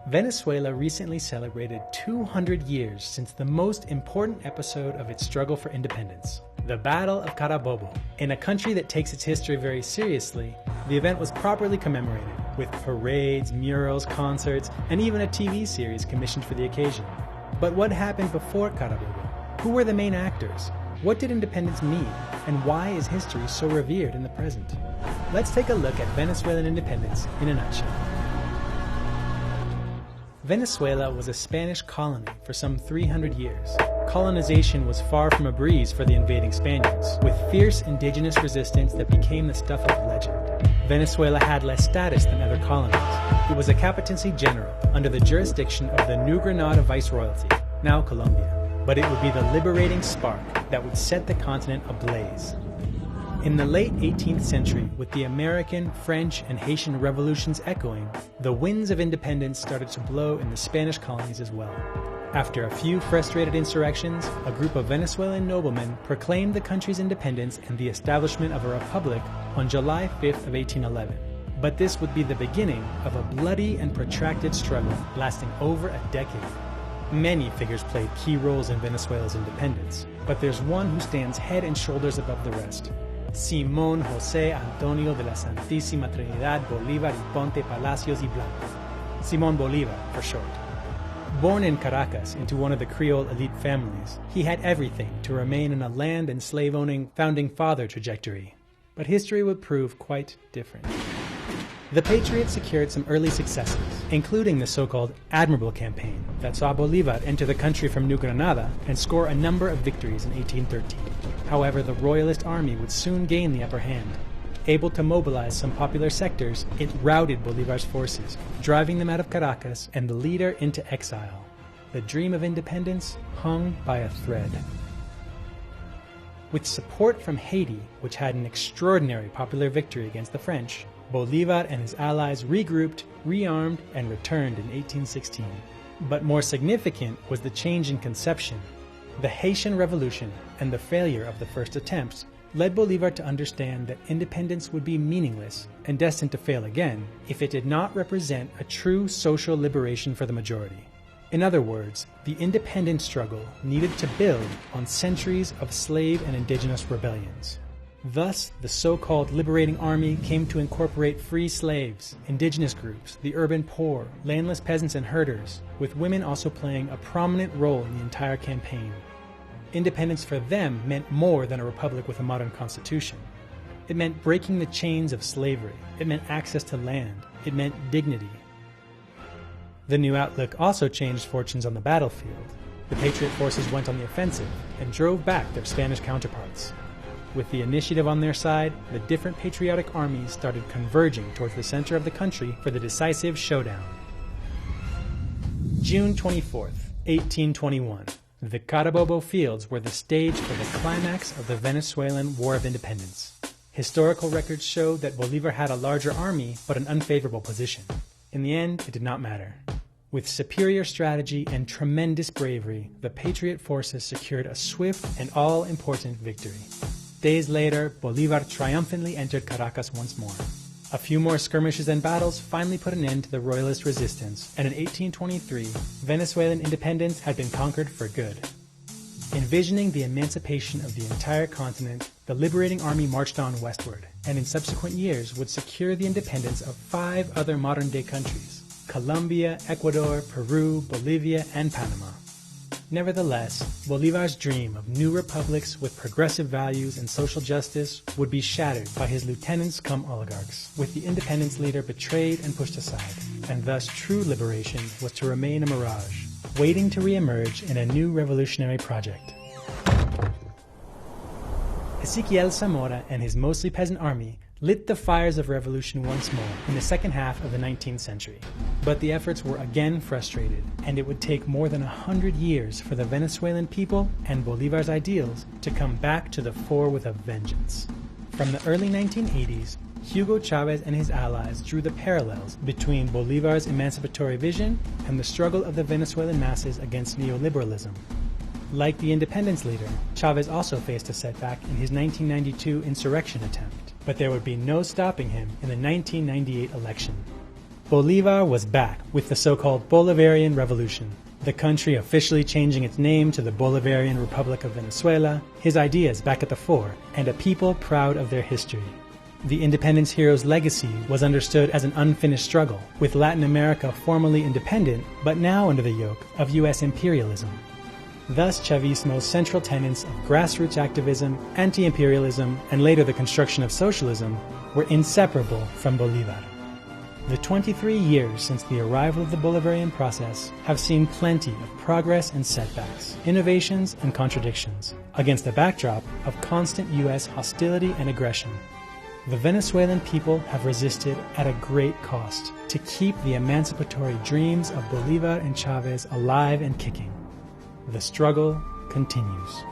Venezuela recently celebrated 200 years since the most important episode of its struggle for independence, the Battle of Carabobo. In a country that takes its history very seriously, the event was properly commemorated, with parades, murals, concerts, and even a TV series commissioned for the occasion. But what happened before Carabobo? Who were the main actors? What did independence mean? And why is history so revered in the present? Let's take a look at Venezuelan independence in a nutshell. Venezuela was a Spanish colony for some 300 years. Colonization was far from a breeze for the invading Spaniards, with fierce indigenous resistance that became the stuff of legend. Venezuela had less status than other colonies. It was a captaincy general under the jurisdiction of the New Granada Viceroyalty, now Colombia. But it would be the liberating spark that would set the continent ablaze. In the late 18th century, with the American, French, and Haitian revolutions echoing, the winds of independence started to blow in the Spanish colonies as well. After a few frustrated insurrections, a group of Venezuelan noblemen proclaimed the country's independence and the establishment of a republic on July 5th of 1811. But this would be the beginning of a bloody and protracted struggle lasting over a decade. Many figures played key roles in Venezuela's independence, but there's one who stands head and shoulders above the rest. Simón José Antonio de la Santísima Trinidad Bolívar y Ponte Palacios y Blanco. Simón Bolívar, for short. Born in Caracas into one of the Creole elite families, he had everything to remain in a land and slave-owning founding father trajectory. But history would prove quite different. The Patriots secured some early successes, including the so-called Admirable Campaign that saw Bolívar enter the country from New Granada and score a number of victories in 1813. However, the Royalist army would soon gain the upper hand. Able to mobilize some popular sectors, it routed Bolívar's forces, driving them out of Caracas and the leader into exile. The dream of independence hung by a thread. With support from Haiti, which had an extraordinary popular victory against the French, Bolívar and his allies regrouped, rearmed, and returned in 1816. But more significant was the change in conception. The Haitian Revolution and the failure of the first attempts led Bolívar to understand that independence would be meaningless and destined to fail again if it did not represent a true social liberation for the majority. In other words, the independence struggle needed to build on centuries of slave and indigenous rebellions. Thus, the so-called Liberating Army came to incorporate free slaves, indigenous groups, the urban poor, landless peasants and herders, with women also playing a prominent role in the entire campaign. Independence for them meant more than a republic with a modern constitution. It meant breaking the chains of slavery. It meant access to land. It meant dignity. The new outlook also changed fortunes on the battlefield. The Patriot forces went on the offensive and drove back their Spanish counterparts. With the initiative on their side, the different patriotic armies started converging towards the center of the country for the decisive showdown. June 24th, 1821. The Carabobo fields were the stage for the climax of the Venezuelan War of Independence. Historical records show that Bolívar had a larger army but an unfavorable position. In the end, it did not matter. With superior strategy and tremendous bravery, the Patriot forces secured a swift and all-important victory. Days later, Bolívar triumphantly entered Caracas once more. A few more skirmishes and battles finally put an end to the Royalist resistance, and in 1823, Venezuelan independence had been conquered for good. Envisioning the emancipation of the entire continent, the Liberating Army marched on westward, and in subsequent years would secure the independence of 5 other modern-day countries: Colombia, Ecuador, Peru, Bolivia, and Panama. Nevertheless, Bolívar's dream of new republics with progressive values and social justice would be shattered by his lieutenants come oligarchs, with the independence leader betrayed and pushed aside, and thus true liberation was to remain a mirage, waiting to re-emerge in a new revolutionary project. Ezequiel Zamora and his mostly peasant army lit the fires of revolution once more in the second half of the 19th century. But the efforts were again frustrated, and it would take more than 100 years for the Venezuelan people and Bolívar's ideals to come back to the fore with a vengeance. From the early 1980s, Hugo Chavez and his allies drew the parallels between Bolívar's emancipatory vision and the struggle of the Venezuelan masses against neoliberalism. Like the independence leader, Chavez also faced a setback in his 1992 insurrection attempt, but there would be no stopping him in the 1998 election. Bolivar was back with the so-called Bolivarian Revolution, the country officially changing its name to the Bolivarian Republic of Venezuela, his ideas back at the fore, and a people proud of their history. The independence hero's legacy was understood as an unfinished struggle, with Latin America formerly independent, but now under the yoke of U.S. imperialism. Thus, Chavismo's central tenets of grassroots activism, anti-imperialism, and later the construction of socialism were inseparable from Bolivar. The 23 years since the arrival of the Bolivarian process have seen plenty of progress and setbacks, innovations and contradictions, against a backdrop of constant U.S. hostility and aggression. The Venezuelan people have resisted at a great cost to keep the emancipatory dreams of Bolivar and Chavez alive and kicking. The struggle continues.